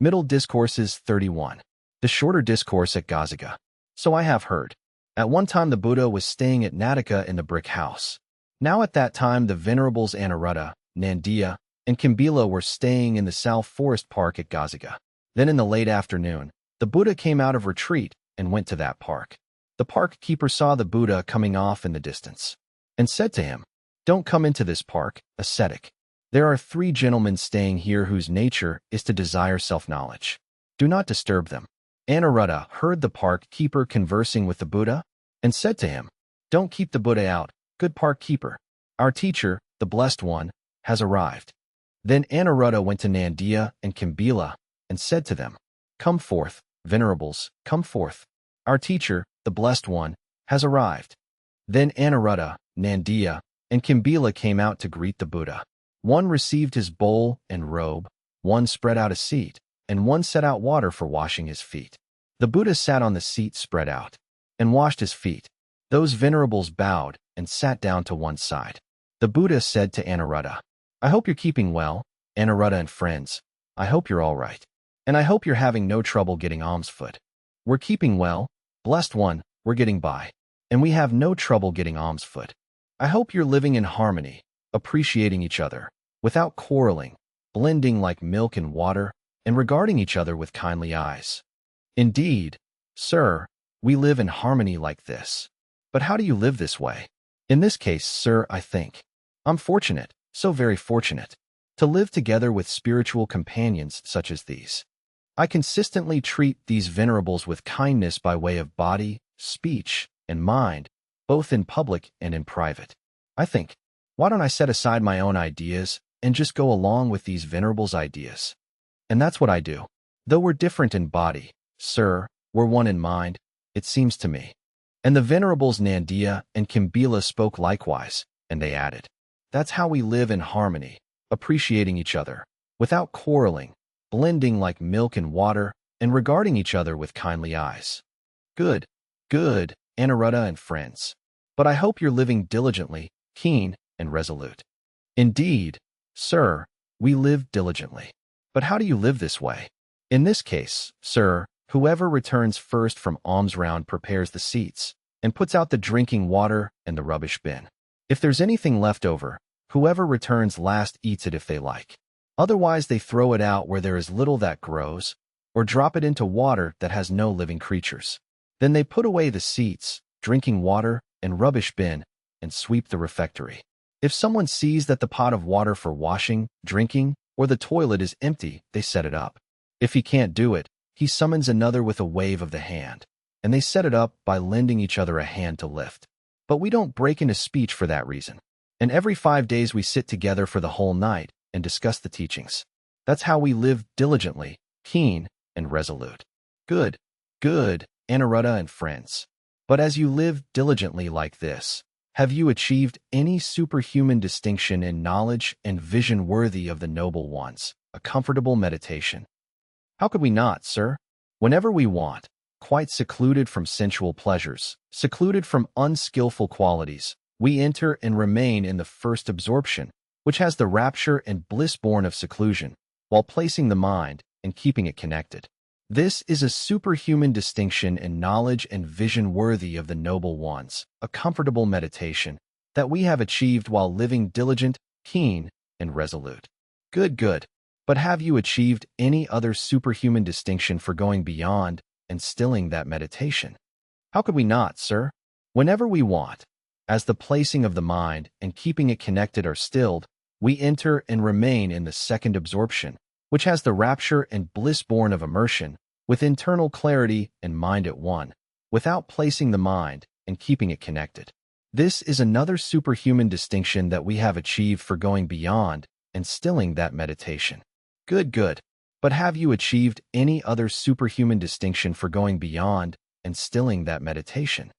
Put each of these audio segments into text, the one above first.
Middle Discourses 31. The shorter discourse at Gosiṅga. So I have heard. At one time the Buddha was staying at Nandiya in the brick house. Now at that time the venerables Anuruddha, Nandiya, and Kimbila were staying in the South Forest Park at Gosiṅga. Then in the late afternoon, the Buddha came out of retreat and went to that park. The park keeper saw the Buddha coming off in the distance and said to him, "Don't come into this park, ascetic. There are 3 gentlemen staying here whose nature is to desire self-knowledge. Do not disturb them." Anuruddha heard the park keeper conversing with the Buddha and said to him, "Don't keep the Buddha out, good park keeper. Our teacher, the Blessed One, has arrived." Then Anuruddha went to Nandiya and Kimbila and said to them, "Come forth, venerables, come forth. Our teacher, the Blessed One, has arrived." Then Anuruddha, Nandiya, and Kimbila came out to greet the Buddha. One received his bowl and robe, one spread out a seat, and one set out water for washing his feet. The Buddha sat on the seat spread out and washed his feet. Those venerables bowed and sat down to one side. The Buddha said to Anuruddha, "I hope you're keeping well, Anuruddha and friends. I hope you're all right. And I hope you're having no trouble getting alms food. We're keeping well, Blessed One, we're getting by. And we have no trouble getting alms food. I hope you're living in harmony, appreciating each other, without quarreling, blending like milk and water, and regarding each other with kindly eyes. Indeed, sir, we live in harmony like this. But how do you live this way? In this case, sir, I think I'm fortunate, so very fortunate, to live together with spiritual companions such as these. I consistently treat these venerables with kindness by way of body, speech, and mind, both in public and in private. I think, why don't I set aside my own ideas and just go along with these venerables' ideas? And that's what I do. Though we're different in body, sir, we're one in mind, it seems to me." And the venerables Nandiya and Kimbila spoke likewise, and they added, "That's how we live in harmony, appreciating each other, without quarreling, blending like milk and water, and regarding each other with kindly eyes. Good, good, Anuruddha and friends. But I hope you're living diligently, keen, and resolute." Indeed, sir, we live diligently. But how do you live this way? In this case, sir, whoever returns first from alms round prepares the seats, and puts out the drinking water and the rubbish bin. If there's anything left over, whoever returns last eats it if they like. Otherwise they throw it out where there is little that grows, or drop it into water that has no living creatures. Then they put away the seats, drinking water, and rubbish bin, and sweep the refectory. If someone sees that the pot of water for washing, drinking, or the toilet is empty, they set it up. If he can't do it, he summons another with a wave of the hand, and they set it up by lending each other a hand to lift. But we don't break into speech for that reason. And every 5 days we sit together for the whole night and discuss the teachings. That's how we live diligently, keen, and resolute. Good, good, Anuruddha and friends. But as you live diligently like this, have you achieved any superhuman distinction in knowledge and vision worthy of the noble ones, a comfortable meditation? How could we not, sir? Whenever we want, quite secluded from sensual pleasures, secluded from unskillful qualities, we enter and remain in the first absorption, which has the rapture and bliss born of seclusion, while placing the mind and keeping it connected. This is a superhuman distinction in knowledge and vision worthy of the noble ones, a comfortable meditation, that we have achieved while living diligent, keen, and resolute. Good, good. But have you achieved any other superhuman distinction for going beyond and stilling that meditation? How could we not, sir? Whenever we want, as the placing of the mind and keeping it connected are stilled, we enter and remain in the second absorption, which has the rapture and bliss born of immersion, with internal clarity and mind at one, without placing the mind and keeping it connected. This is another superhuman distinction that we have achieved for going beyond and stilling that meditation. Good, good. But have you achieved any other superhuman distinction for going beyond and stilling that meditation?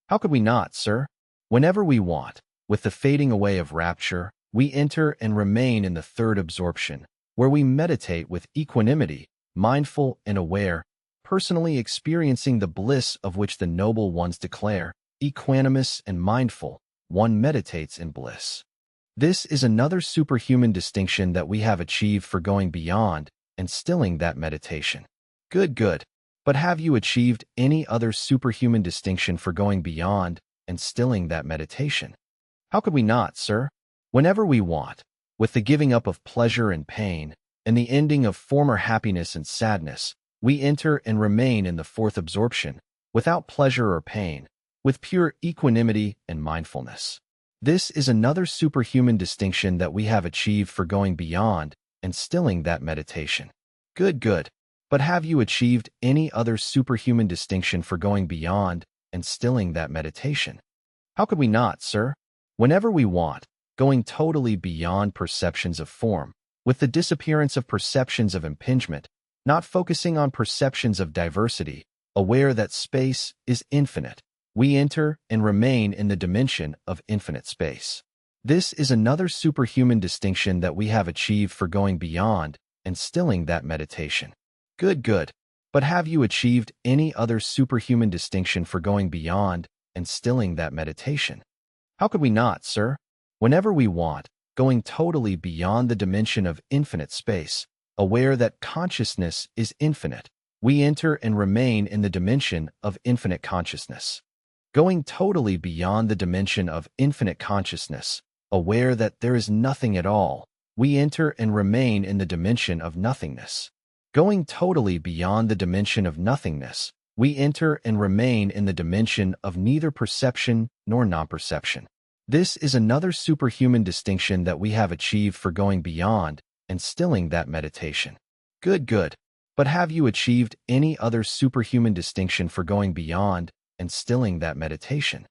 How could we not, sir? Whenever we want, with the fading away of rapture, we enter and remain in the third absorption, where we meditate with equanimity, mindful and aware, personally experiencing the bliss of which the noble ones declare, equanimous and mindful, one meditates in bliss. This is another superhuman distinction that we have achieved for going beyond and stilling that meditation. Good, good. But have you achieved any other superhuman distinction for going beyond and stilling that meditation? How could we not, sir? Whenever we want, with the giving up of pleasure and pain, and the ending of former happiness and sadness, we enter and remain in the fourth absorption, without pleasure or pain, with pure equanimity and mindfulness. This is another superhuman distinction that we have achieved for going beyond and stilling that meditation. Good, good. But have you achieved any other superhuman distinction for going beyond and stilling that meditation? How could we not, sir? Whenever we want, going totally beyond perceptions of form, with the disappearance of perceptions of impingement, not focusing on perceptions of diversity, aware that space is infinite, we enter and remain in the dimension of infinite space. This is another superhuman distinction that we have achieved for going beyond and stilling that meditation. Good, good. But have you achieved any other superhuman distinction for going beyond and stilling that meditation? How could we not, sir? Whenever we want, going totally beyond the dimension of infinite space, aware that consciousness is infinite, we enter and remain in the dimension of infinite consciousness. Going totally beyond the dimension of infinite consciousness, aware that there is nothing at all, we enter and remain in the dimension of nothingness. Going totally beyond the dimension of nothingness, we enter and remain in the dimension of neither perception nor non-perception. This is another superhuman distinction that we have achieved for going beyond and stilling that meditation. Good, good. But have you achieved any other superhuman distinction for going beyond and stilling that meditation?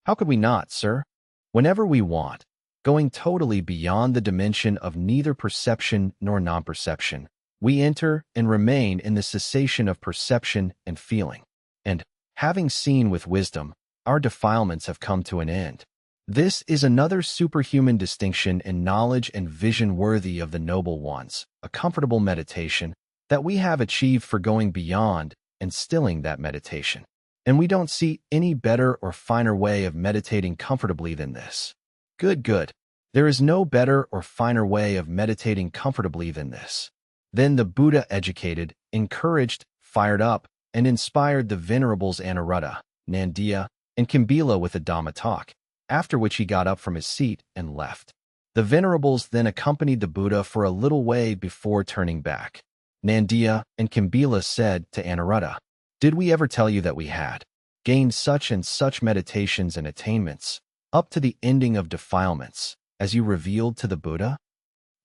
How could we not, sir? Whenever we want, going totally beyond the dimension of neither perception nor non-perception, we enter and remain in the cessation of perception and feeling. And, having seen with wisdom, our defilements have come to an end. This is another superhuman distinction in knowledge and vision worthy of the noble ones, a comfortable meditation that we have achieved for going beyond and stilling that meditation. And we don't see any better or finer way of meditating comfortably than this. Good, good. There is no better or finer way of meditating comfortably than this. Then the Buddha educated, encouraged, fired up, and inspired the venerables Anuruddha, Nandiya, and Kimbila with a Dhamma talk, after which he got up from his seat and left. The venerables then accompanied the Buddha for a little way before turning back. Nandiya and Kimbila said to Anuruddha, "Did we ever tell you that we had gained such and such meditations and attainments, up to the ending of defilements, as you revealed to the Buddha?"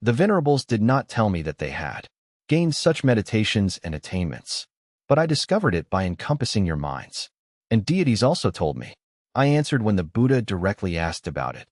The venerables did not tell me that they had gained such meditations and attainments, but I discovered it by encompassing your minds. And deities also told me. I answered when the Buddha directly asked about it.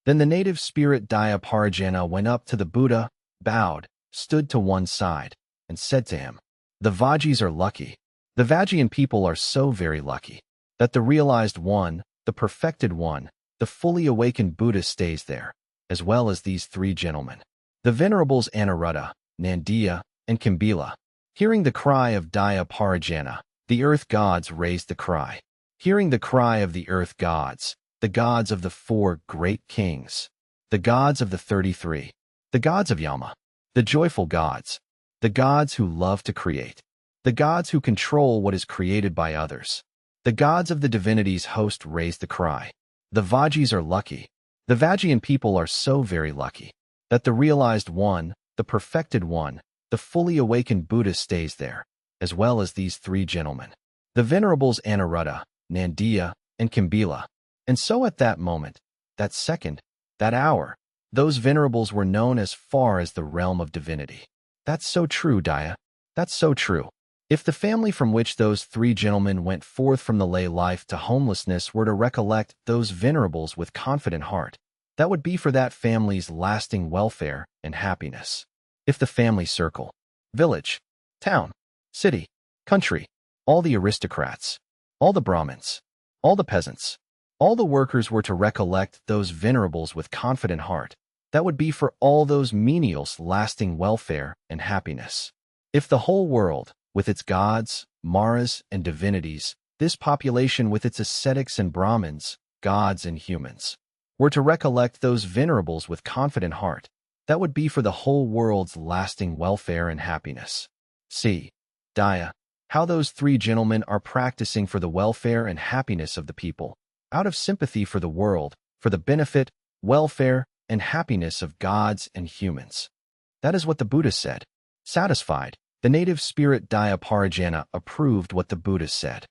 Then the native spirit Dhyāparajana went up to the Buddha, bowed, stood to one side, and said to him, "The Vajis are lucky. The Vajjian people are so very lucky that the realized one, the perfected one, the fully awakened Buddha stays there, as well as these three gentlemen." The venerables Anuruddha, Nandiya, and Kimbila, hearing the cry of Dhyāparajana, the earth gods raised the cry. Hearing the cry of the earth gods, the gods of the four great kings, the gods of the 33, the gods of Yama, the joyful gods, the gods who love to create, the gods who control what is created by others, the gods of the divinities host raised the cry. The Vajis are lucky. The Vajjian people are so very lucky that the realized one, the perfected one, the fully awakened Buddha stays there, as well as these three gentlemen. The venerables Anuruddha, Nandiya, and Kimbila. And so at that moment, that second, that hour, those venerables were known as far as the realm of divinity. That's so true, Daya. That's so true. If the family from which those three gentlemen went forth from the lay life to homelessness were to recollect those venerables with confident heart, that would be for that family's lasting welfare and happiness. If the family circle, village, town, city, country, all the aristocrats, all the Brahmins, all the peasants, all the workers were to recollect those venerables with confident heart, that would be for all those menials lasting welfare and happiness. If the whole world, with its gods, maras, and divinities, this population with its ascetics and Brahmins, gods and humans, were to recollect those venerables with confident heart, That would be for the whole world's lasting welfare and happiness. See, Daya, how those three gentlemen are practicing for the welfare and happiness of the people, out of sympathy for the world, for the benefit, welfare, and happiness of gods and humans. That is what the Buddha said. Satisfied, the native spirit Daya Parajana approved what the Buddha said.